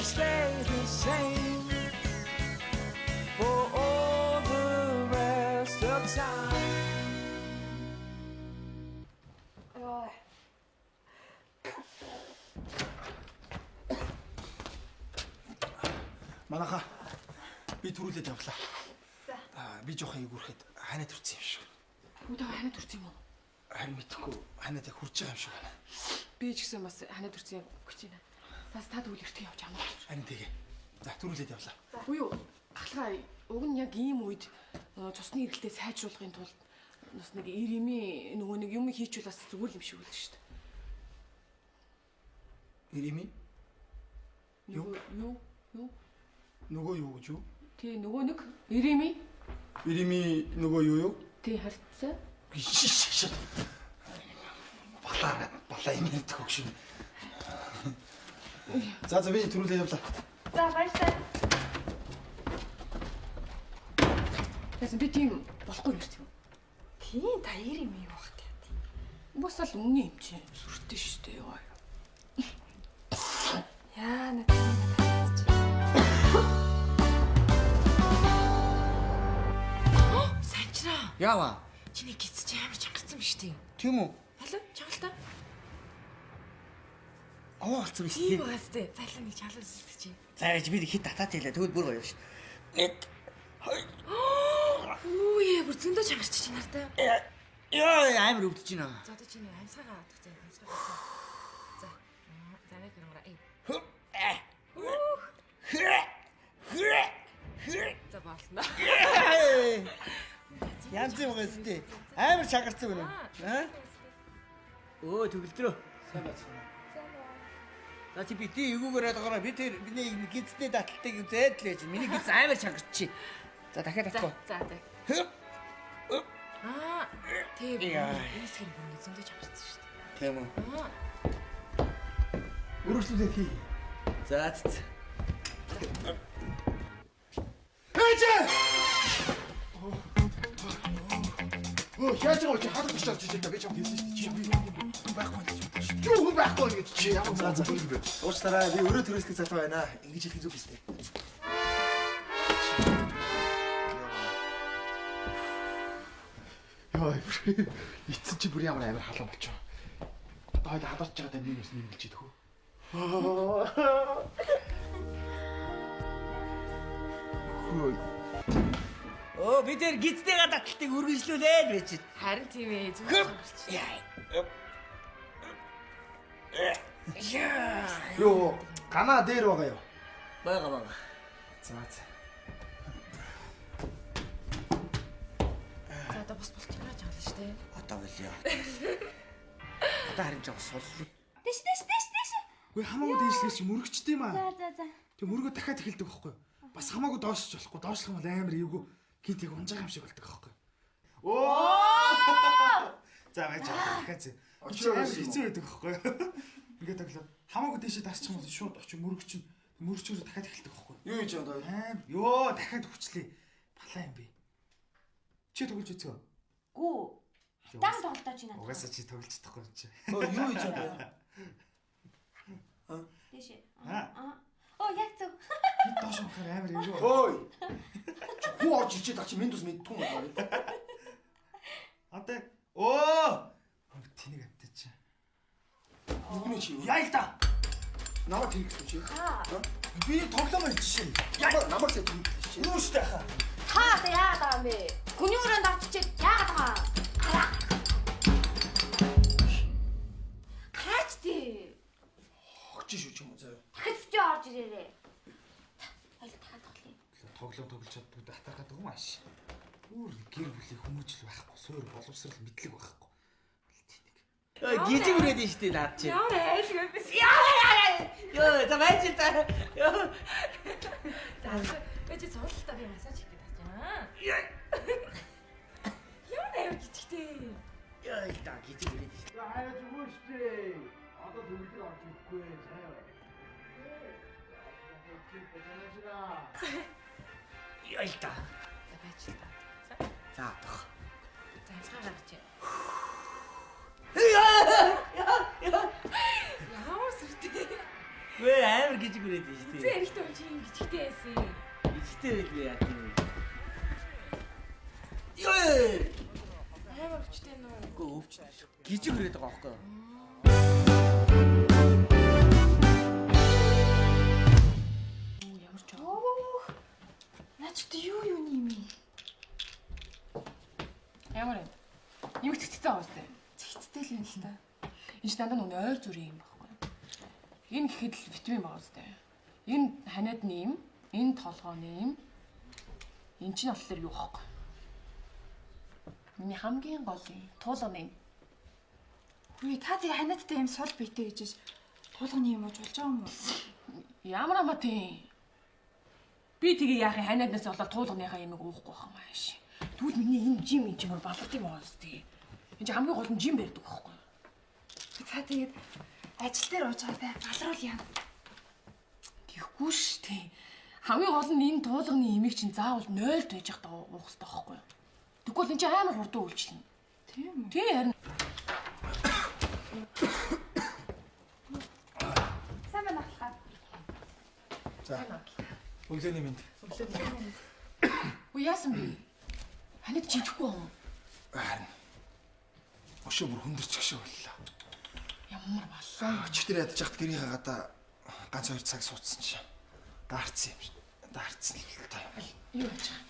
stay the same for all the rest of time. Манаха би түрүүлээд явлаа. Би жоохон ийгүүрэхэд ханаа төрсөн юм шиг. Үүдээ ханаа төрсөн юм уу? Харин мэдхгүй ханаад яг хурж байгаа юм шиг байна. Би ч гэсэн бас ханаа төрсөн юм гэж байна. Бас та тэгвэл эртээ явж амаа. Харин тэгээ. За түрүүлээд явлаа. Үгүй юу? Ахлаа уг нь яг ийм үед цусны эргэлтээ сайжруулахын тулд бас нэг иремийн нөгөө нэг юм хийчихвэл бас зүгээр юм шиг үлдэн шүү дээ. Иремийн? Юу? Нөгөө юу гэж юу? Тий нөгөө нэг иремийн. Иремийн нөгөө юу? Тий харцсан. Балаа юм төгш шүү. За би түрүүлээд явлаа. За баярлалаа. Тэсэн би тийм болохгүй юм шүү. Тийм та ирэмээ юу бах гэдэг. Бас л үнэн юм чи. Сүртэй шүү дээ ёо. Яа надад. Санчраа. Яава. Чиний гисч амар чангарсан биш тийм. Тийм үү? Халуу чангалтай. Аваалцсан биш Тийм тийм. бастай. Цайлаа нэг чалуу зүсгэж чи. За яж би хэд татаад хэлээ. Тэгвэл бүр гоё шүү. Үу яа бүр зөндөө чангарч чи нартай. Яа амар өвдөж байна. За одоо чиний амьсгаа авах гэсэн амьсгаа. За. За нэг юм аа. За болно. Янз юм байгаа зү. Амар чагарцсан байна. Аа? Өө төгөлдрөө. Сайн байна. За чи би тий эвгүүгээр байгаа би тэр бидний гизтэй даталтыг зээдлээж. Миний гиз амар чагарч. За дахиад татах. За. Тийм. Эсгэр бүний зөндөө чангарсан шүү дээ. Тийм үү? Өргөжлөлөө хий. За. Хээжээ! Яаж байгаа чи хадгалж чад чи би ч юм хэлсэн шүү дээ. Чи байхгүй гэж бодсон шүү. Юу байхгүй гэж чи ямар заа заа. Уучлаарай би өөрөө төрөсгөө залуу байна. Ингэж хэлэх зүг биз дээ. Яа, эцэн чи бүр ямар амар халуун болчихоо. Одоо хоёул хадгалж байгаа нэг юм нэмэлж идэх үү? Оо би тэр гизтэй даталтыг үргэлжлүүлээд байж. Харин тийм ээ зөндөө чангарч. Йоо, ганаа дээр байгаа юу? Бага. За. За одоо бас болчихгоо чангална шүү дээ. Одоо болё. Одоо харин жоо суллаа. Дэш. Гүй хамаагүй дээшлэгч мөрөгчтэй маа. За. Тэг мөргөө дахиад эхэлдэг байхгүй юу? Бас хамаагүй доошч болохгүй. Доошлох юм бол амар эвгүй гинт яг унжаага юм шиг болдог байхгүй юу? Оо! За байж дахиад зэ. Очоо хэцүү байдаг байхгүй юу? Ингээд таглаад хамаагүй дээшээ тасчих юм бол шууд очиж мөрөгчөөр дахиад эхэлдэг байхгүй юу? Юу гэж одоо аим. Йоо дахиад хүчлээ. Балаа юм би. Чи тоглож үзөө. Гүү. Дан тоглолтоо чи надад. Угаасаа чи тоглож чадахгүй юм чи. Оо юу гэж байна? Дэш. Оо яг зөв. Би доош унахаар амар эвгүй. Хөөй. Хүү орж ичээд ачи минь тус мэдтгүй юм байна. Одоо тэнийг амтаач. Нүгнэ чи. Яа л та. Намайг тэрэгсэн чи. Би тоглоомор жишээ. Намайг л тэрэгсэн чи. Юу штэ хаа. Та яагаад байгаа юм бэ? Хүний өрөөнд орчичээд яагаад байгаа? Хаач тий. Огч шүү ч юм уу заяа. Дахиж чи орж ирээрээ. Хоёул дахиад тоглоё. Тоглож чаддгүй датархаад байгаа маш. Өөр гэр бүлийн хүмүүжил байхгүй, суур боловсрал мэдлэг байхгүй. Гизэг үрээд нь штий наад чи. Ямар айлг байсан. Ёо, за байж та. Ёо. За чи цогцолтой би массаж хийх гэдэг байна. Ямар айлг гिचгтэй. Ёо, та гизэг үрээд нь. Хайж өгөө штий. Одоо төгөлдөр орж ирэхгүй заяа. Ёо, та. За байж та. За тох. За амсгаа гарч. Ямар сүртэй. 왜 амар гэж гүрээд шүү дээ. Зэ эрэхтэй юм чи юм гिचгтэй байсан. Ичтэй байлгүй яа тийм. Ёо! Амар өвчтэй нөө. Үгүй өвчтэй. Гэж гүрээд байгаа байхгүй юу? Ямар ч аа. Начд юу юм юм? Ямар юм? Юм цэцтэй байгаа үстэй. Цэцтэй л юм л та. Энэ ч дандаа нүг ойр зүрийн юм байхгүй. Энэ гэхэд л витамин байгаа үстэй. Энэ ханиадны юм, энэ толгооны юм. Энэ чинь болохоор юу байхгүй. Миний хамгийн гол юм туулганы юм. Үгүй та тэгээ ханиадтай юм сул биетэй гэж туулганы юм уу болж байгаа юм уу? Ямар амаа тийм. Би тэгээ яах юм ханиаднаас болоод туулганыхаа юмыг уухгүй байх юм ааш. Тэгвэл миний энэ жим мөр балгад юм аа үстэй. Энэ чинь хамгийн гол нь жим барьдаг байхгүй. Та тэгээд ажил дээр ууж байгаа те галруул яа. Тэгэхгүй ш тий. Хамгийн гол нь энэ туулганы имийг чинь заавал 0-д байж явах уух хэрэгтэй байхгүй. Тэгвэл энэ чинь амар хурдан үйлчлэнэ. Тийм үү? Тий харин. Сайн байна ахлаа. За. Өглөөний мэнд. Уу яасан бэ? Ханад жидэхгүй юм. Харин. Өшөө бүр хүндэрч гшөө боллоо. Ямар баллаа. Чигтэр ядаж хат гэрийнхээ гадаа ганц 2 цаг суудсан чинь даарцсан юм шиг. Даарцсан л та юм. Юу яаж байгаа?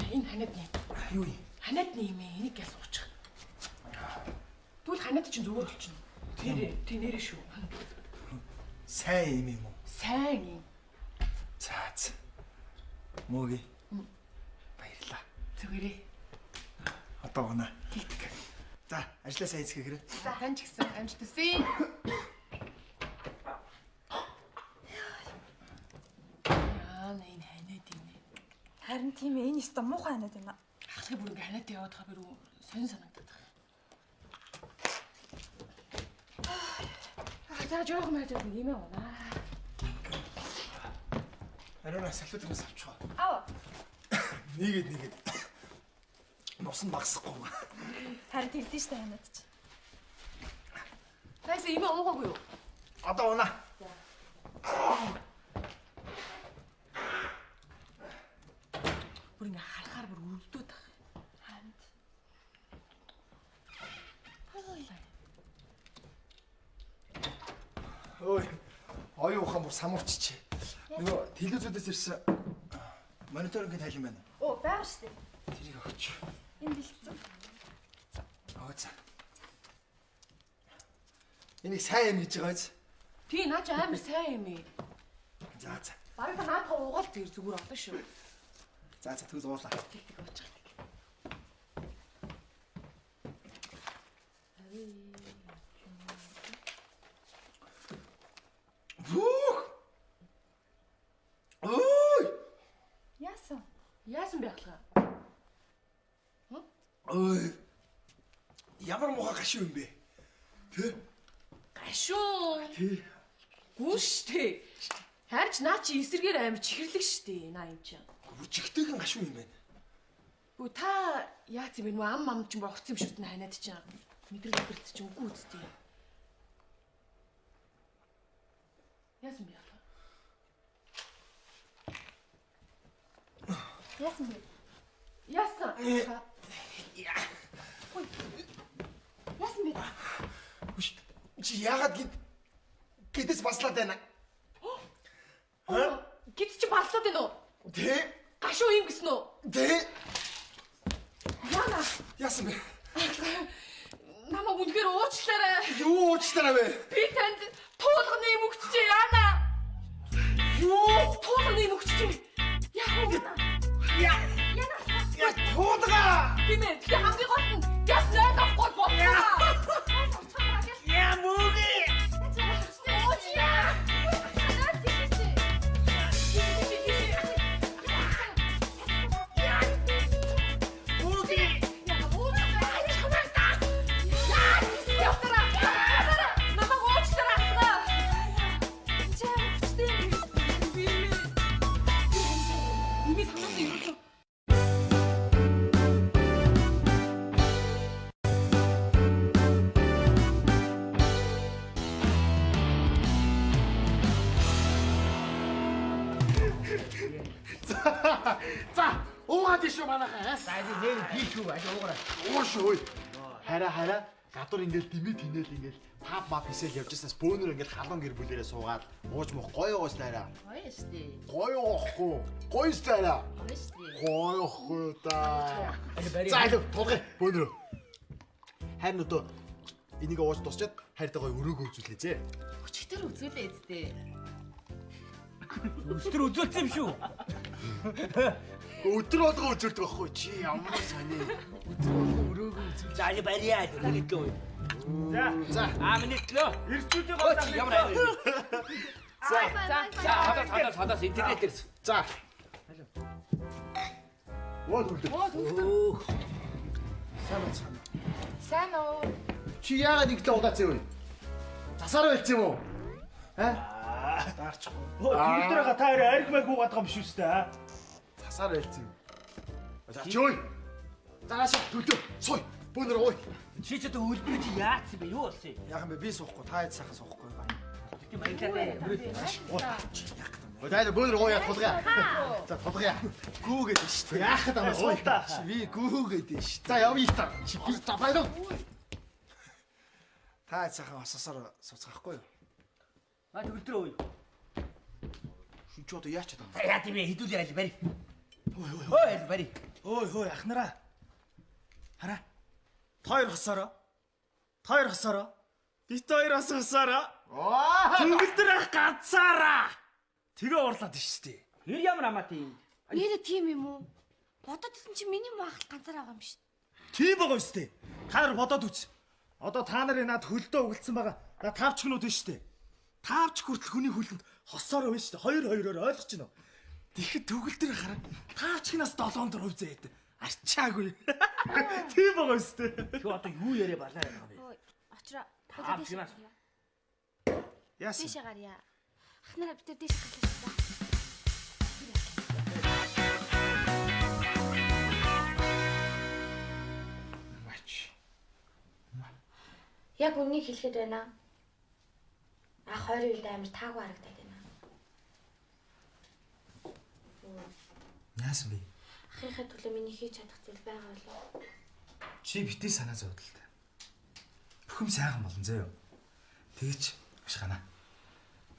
Энэ ханадны. Юу юм? Ханадны юм ээ. Энийг яс уучих. Тэгвэл ханад чинь зүгээр болчихно. Тэр нэрээ шүү. Сайн юм уу? Сайн юм. За. Мөөгий. Баярлаа. Зүгээрээ. Одоо унаа. Тэгтэг. За, ажлаа сайн хийцгээе. За тань ч гэсэн амжилт хүсье. Яа энэ ханад юм ээ. Харин тийм ээ энэ өстө муухай ханаад байна. Ахлах бүр ингээ ханаад яваад байгаа бэрүү сонь санагдаад байна. За жоох маяг юм аа. Арина салфетнаас авчихаа. Аа. Нийгэд. Нус нь багсахгүй. Харин тэгдэж штэ ханаад чи. Тайс юм уугаагүй юу? Одоо унаа. Бүр ингээ харахаар бүр өвддөд байгаа. Ханд. Ой. Оюун ухаан бүр самуурчичээ. Нөгөө телевизүүдээс ирсэн мониторингийн тайлан байна. Оо байгаа штэ. Тэрийг өгч. Энэ бэлдсэн. За. Энийг сайн юм гэж байгаа биз? Тий наач амар сайн юм ээ. За. Бараг наадах уугаал зэр зүгээр олно шүү. За тэгвэл уулаа. Тэг уучих. Ой! Яасан бэ ахлаа? Ой. Ямар муухай гашуу юм бэ? Тэ? Гашуу. Тий. Гүш тэ. Харж наа чи эсэргээр амар чихэрлэг штэ наа юм чинь. Жигтэйгэн гашуу юм байна. Үгүй та яац юм бэ? Нүү ам чинь бүр огцсон юм шүү дээ ханаад чинь. Мэдрэлт чинь үгүй үсттэй. Яасан бэ ахлаа? Яасан бэ? Яасан. Яасан бэ? Чи яагаад гэдэс баслаад байна? Гэт чи баллаад байна уу? Тэ? Гашуу юм гэсэн үү? Тэ? Яна. Яасан бэ? Намайг үнэхээр уучлаарай. Юу уучлаарай вэ? Би танд туулганы юм өгчээ яана. Юу? Туулганы юм өгчээ. Яах вэ? Я туудгаа! Тийм ээ. Тэгээ хамгийн гол нь яс найд авахгүй бодлоо. Я мөөгий. За, уугаад ишүү манайхаа. За нэг хийхгүй байж уугараа. Уушгүй. Хараа. Гадуур ингээл димэд хинээл ингээл пап мап хийсэл явжсаас бөөнөр ингээл халуун гэр бүлээрээ суугаад ууж мох гоё гоостайраа. Гоё штий. Гоё оохгүй. Гоёстайраа. Гоё штий. Гоёхгүй да. барь. За илүү тулгай бөөнөр. Харин одоо энийг ууж дуусчаад хайртайгаа өрөөгөө үзүүлээ зэ. Өчтөр үзүүлээ зү. Өстөр үзүүлсэн юм шүү. Өдөр болгоо үзүүлдэг байхгүй чи ямар сони. Өдөр болгоо өрөөгөө үзүүл. За барьяа гэнэтлөө. За. Минутлөө. Ирчүүдийн Оо чи ямар аа. За. Хадаас интернетээс. За. Оо үлдээ. Сайн уу? Чи яагаад нэгтлээ удаац вэ? Засаар байлц юм уу? Даарчихгүй. Төвлөрөөгөө та хоёр архимаг гуугаад байгаа юм шүү дээ. Засаар байлц юм. За чой. Зааш төлөө. Сой. Бөөнөр ой. Чи ч одоо үлдэр чи яац юм бэ? Юу болсон юм? Яахан бэ би суухгүй та хэд сайхан суухгүй байна. Тийм баярлалаа. Дайда бөөнөр ой тулгай. За тулгай. Гүүгээд шүү дээ. Яахад амаа сой. Би гүүгээд шүү. За явъя та. Чи би за баяр. Та хэд сайхан ососоор сууцгаахгүй юу? Төвлөрөө ой. Чи одоо яач чадаа? Яа тийм ээ хідүүл яа барь. Ой барь. Ой ахнараа. Хараа. Тойр хосороо. Тойр хосороо. Бит хоёроос хосороо. Төгөлдөр ах ганцаараа. Тэгээ уурлаад шүү дээ. Тэр ямар амаа тийм. Нэрээ тийм юм уу? Бодоод исэн чи миний маахал ганцаар байгаа юм шүү. Тийм байгаа шүү дээ. Та нар бодоод үз. Одоо та нарын над хөлдөө угалцсан байгаа. На 5 чихнүүд нь шүү дээ. 5 чих хүртэл хүний хөлөнд хосоор байна шүү дээ. 2-2-оор ойлгож байна уу? Тэгэхэд төгөлдөр хараа. 5 чихнаас 7% зээд. Арчаагүй. Тийм байгаа шүү дээ. Чи одоо юу яриа балаа юм бэ? Очроо. Та чигнаас. Яасан? Дээшээ гарья. Ахнараа бид дээш гарлаа шүү дээ. Яг үнийг хэлэхэд байна. Ах 20 үед амар таагүй харагдаад байна. Яасан бэ? Ахийнхаа төлөө миний хийж чадах зүйл байгаа болов. Чи битээ санаа зовдол та. Бүхэм сайхан болон зөө. Тэгэж ашгана.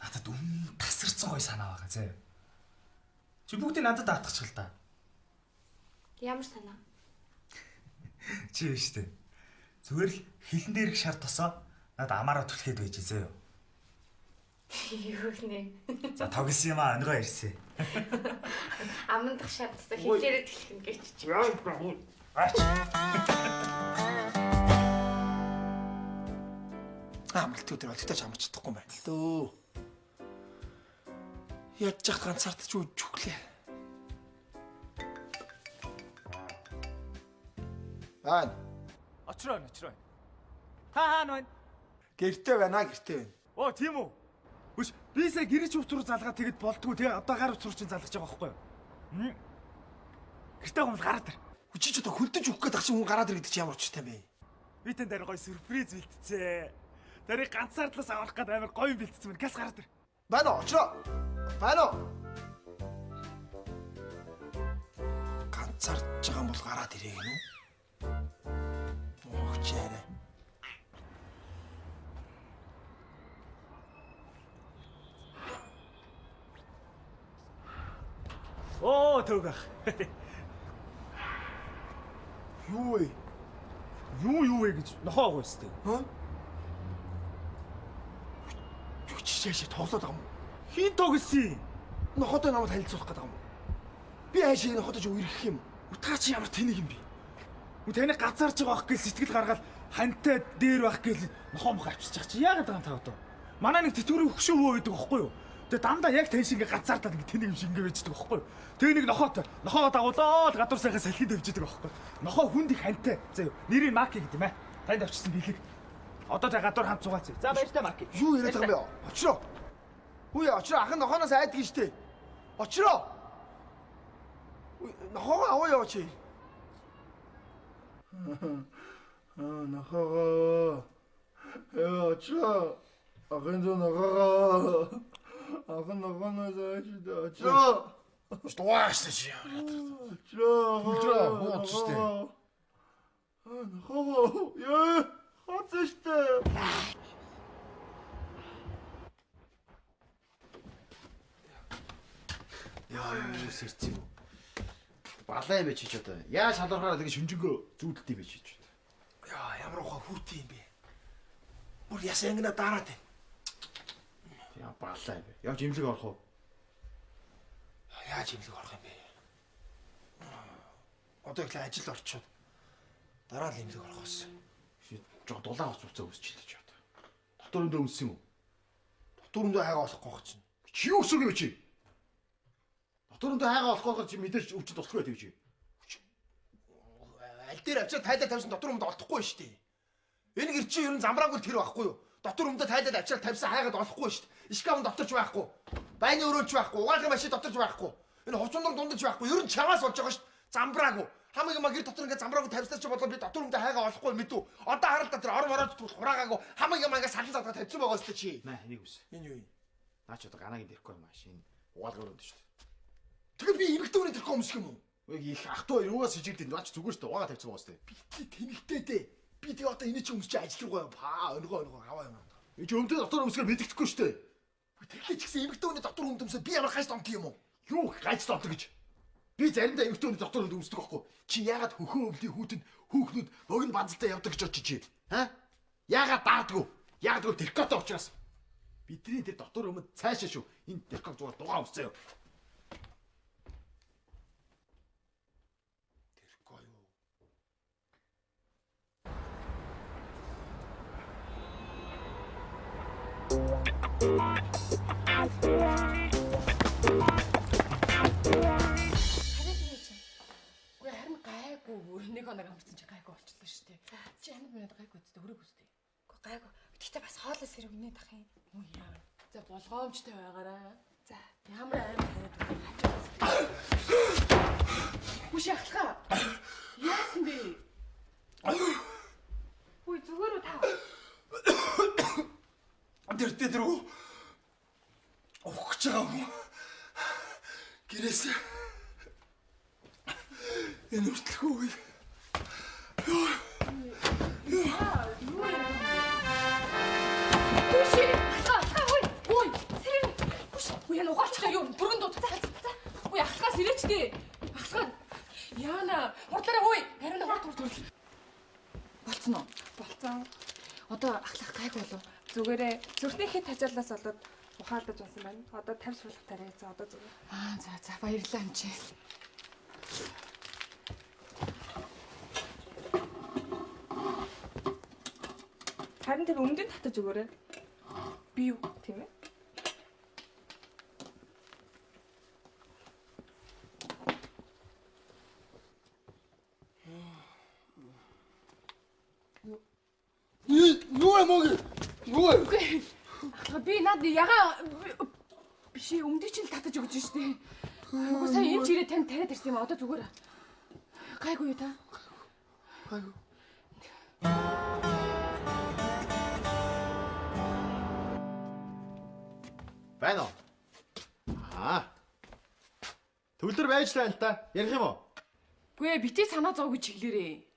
Надад тасарсан гой санаа байгаа зөө. Чи бүгдийг надад даатгачих л да. Ямар санаа? Чи биш үү? Зүгээр л хилэн дээр их шар тосоо надад амаараа түлхээд байж зөө. Юу нэ? За тогсон юм аа өнгөө ирсэн. Амандах шаардсан хилээрээ тэлхэн гэж чи. Амралт өдөр бол тэгтээ чамарч чадахгүй байна л дөө. Яаж ч ганцаардч үжиглээ. Баан. Очроо. Та хаана байна? Гэртээ байна, гэртээ байна. Оо тийм үү? Үгүй бисээ гэрэж уцруу залгаад тэгэд болдгоо тэгээ одоо гар уцруу чинь залгаж байгаа байхгүй юу? Гэртээ гомл гараад ир. Чи ч одоо хөлдөж өгөх гээд ахчих хүн гараад ирэх чи ямар учиртай бэ? Би тэн дээр гоё сюрприз бэлтцээ. Тэрийг ганцаардлаас авах гээд амар гоё бэлтцсэн байна. Газ гараад ир. Байна уу? Очроо. Байна уу? Ганцаарч байгаа юм бол гараад ирээ гэнэ үү? Охчаарэ. Оо төгөх. Юу вэ? Юу вэ гэж нохоог өстэй. Хаа? Чи яашаа тоглоод байгаа юм? Хин тогсон. Нохотой намайг танилцуулах гэдэг юм. Би хаашаа нохотож үерхэх юм. Та чи ямар тэнэг юм бэ? Таны газаарч байгаа ах гэж сэтгэл гаргаад хантай дээр байх гээл нохоо мох авчиж байгаа чи яагаад байгаа юм та одоо? Манай нэг тэтгэврийн хөшөө өвөө гэдэг байхгүй юу? Тэгээ дандаа яг тань шиг ингээ газаардаад ингээ тэнэг юм шиг ингээ байждаг байхгүй юу? Тэгээ нэг нохоо дагуулаад гадуур сайхан салхинд авчидаг байхгүй юу? Нохоо хүнд их хантай. За юу? Нэрийг Маки гэдэг юм аа. Танд авчирсан бэлэг. Одоо тэгээ гадуур хамт зугаац. За баяртай Маки. Юу яриад байгаа юм бэ? Очроо. Үе очроо ах нь нохоноос айддаг штэ. Очроо. Нохоо аваа яваа чи. Нохоо. Очроо. Ахын нохоо. Ахын нохоноос айддаг. Очроо. Дуааштай чи. Үлдраа ууцтэй. Хоо яа хацштай. Яа сэрцээ. Балай байж ч одоо. Яаж шалгарахаараа тэгээ шүнжэнгөө зүүдэлтэй байж ч. Яа ямар ухаа хүүтэй юм бэ? Бүр ясангна дараад байна. Яа балай бэ. Явж имлэг орох уу? Яаж имлэг орох юм бэ? Одоо их л ажил орчоод дараа л имлэг орох байсан. Жоо дулаан ус уцаа үсчихлээ ч одоо. Дотор өндөө үссэн юм уу? Дотор өндөө хайгаа болохгүй байх чинь. Чи юу өсөг юм чи? Дотор өндөө хайгаа болохгүй чи мэдээж өвчөд тусахгүй байт гэж. Аль дээр авчаад тайлаа тавьсан дотор өндөө олдохгүй шүү дээ. Энэ гэр чи ер нь замбраагүй тэр байхгүй юу? Дотор өндөө тайлаад авчаад тавьсан хайгаад олохгүй шүү дээ. Ишкаф доторч байхгүй. Байны өрөөч байхгүй. Угаалгын машин доторч байхгүй. Энэ хувцандар дундаж байхгүй. Ер нь чамаас болж байгаа шүү дээ. Замбраагүй. Хамаг магэр дотор ингээ замбраагүй тавьсан ч бодлоо би дотор өндөө хайгаа олохгүй мэдв. Одоо харалта тэр орон мороод хураагаагүй хамаг ингээ салан задгаа тавьсан байгаа шүү дээ чи. Наа энийг үс. Энэ юу юм? Наач одоо ганагийн дэрхгүй машин угаалгаар өндөө шүү дээ. Тэгэл би эмэгтэй хүний дэрхгүй өмсөх юм уу? Их ах トゥ юугаас хижигдэн наач зүгээр шүү дээ. Угаа тавьсан байгаа шүү дээ. Би тэнэгтэй дээ. Би тэгээ одоо энэ чи өмсөж ажил руу паа өнгөө аваа юм. Энэ чи өмдөө дотор өмсгөр мэддэхгүй шүү дээ. Тэгэхээр ч гэсэн эмэгтэй хүний дотор өмсөв би ямар гайс домт юм уу? Юу гайс домт гэж? Би заримдаа эмэгтэй хүний дотор өмсдөг байхгүй. Чи яагаад хөхөө өвлийн хүүтэнд хүүхнүүд богино банзалтай явдаг гэж очиж чи? Ха? Яагаад даадгүй? Яагаад тэркотой учраас? Бидний тэр дотор өмд цаашаа шүү. Энэ тэркот зүгээр дугаа өмсцөө. Тэркоо юу? Харин гайгүй бүр нэг хоног амарсан чи гайгүй болчихлоо шүү дээ. Чи амьд минь гайгүй үстэй өрөөг үстэй. Үгүй гайгүй. Гэхдээ бас хоолой сэрэг инээд ах юм. Үу яа. За болгоомжтой байгаарай. За ямар амар хайр. Үгүй шахлаа. Яасан бэ? Үгүй зүгээр үү та? Тэр үү? Ухаж байгаа юм. Гэрээс энэ үртлэхгүй. Яна угаалчихлаа юу бүргэн дуу. Үгүй ахлахаас ирээч дээ. Ахлах. Яна хурдлаараа хөөе. Харин хурд. Болцсон уу? Болцсон. Одоо ахлах гайг болов. Зүгээрээ зүрхнийхээ тажаалаас болоод ухаалдаж унсан байна. Одоо 50 суулгах тарай. За одоо зүгээр. За баярлалаа юм чи. Харин тэр өмдөнд татаж өгөөрэй. Би юу? Тийм ээ. Үгүй. Би над ягаа биш өмдөг чинь татаж өгч штэ. Үгүй сая энэ чирээ тань тариад ирсэн юм. Одоо зүгээр. Гайгүй та. Гайгүй. Байна уу? Төвлөр байж таа л та. Ярих юм уу? Үгүй битээ санаа зов гэж хэлээрээ.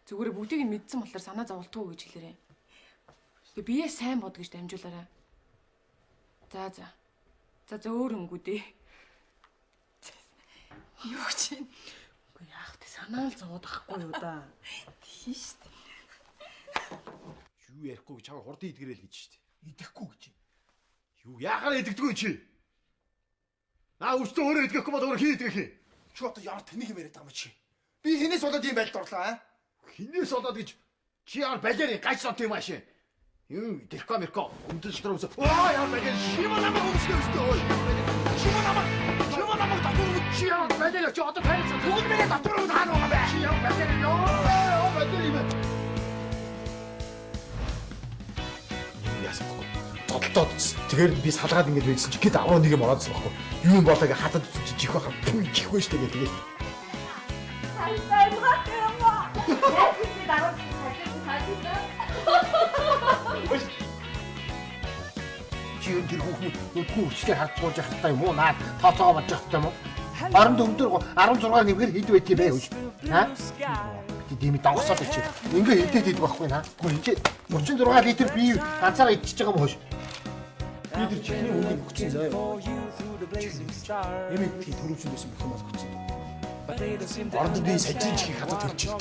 Зүгээр бүгдийг нь мэдсэн болохоор санаа зовлтгүй гэж хэлээрээ. Тэгээ бие сайн бод гэж дамжуулаарай. За өөр өнгүүдээ. Юу чинь? Үгүй яах вэ? Санаа л зовоод ахгүй юу да. Тийм шүү дээ. Юу ярихгүй гэж чамаа хурдан идгэрэл гэж шүү дээ. Идэхгүй гэж. Юу яахаар идэгдгүй чи? Өөртөө өөрөө идгэхгүй бол өөрөө хин идгэх юм. Чи одоо ямар тэнэг юм яриад байгаа юм чи? Би хинээс болоод ийм байдалд орлоо Хинээс болоод гэж чи ямар балиар гайч сот юм аашаа. Юу тэрко мерко өмдөл штрөөс. Яар балиар шимаа намайг өмсгөөстэй ой. Шимаа намайг татвар чи ямар балиар чи одоо тайлсан. Бүгд миний татвар уу хаана байгаа бэ? Чи ямар балиар ёо балиар юм. Ясахгүй. Тодлоод тэгээд би салгаад ингэж байсан чи гээд авраа нэг юм ороодсон байхгүй. Юу юм болоо гэ хатад чи чих байхаа чих вэ штэ гэ тэгээд. Чи юм тэр хүүхний өдгөө өчгөр харж сууж явахтай юм уу? Наад тооцоогоо болж явахтай юм уу? Оронд өндөр 16 нэмгээр хэд байт юм бэ хөөе? Аа? Дими донгосоод очив. Ингээ хилдээд идэх байхгүй наа. Гэхдээ 36 литр бие ганцаараа идчихэж байгаа юм хөөш. Би тэр чихний үнгийг өгсөн заяа. Эмээ би төрөвчөнд байсан бүх юм олгоцсон. Оронд би сажин чих хатад төрчих.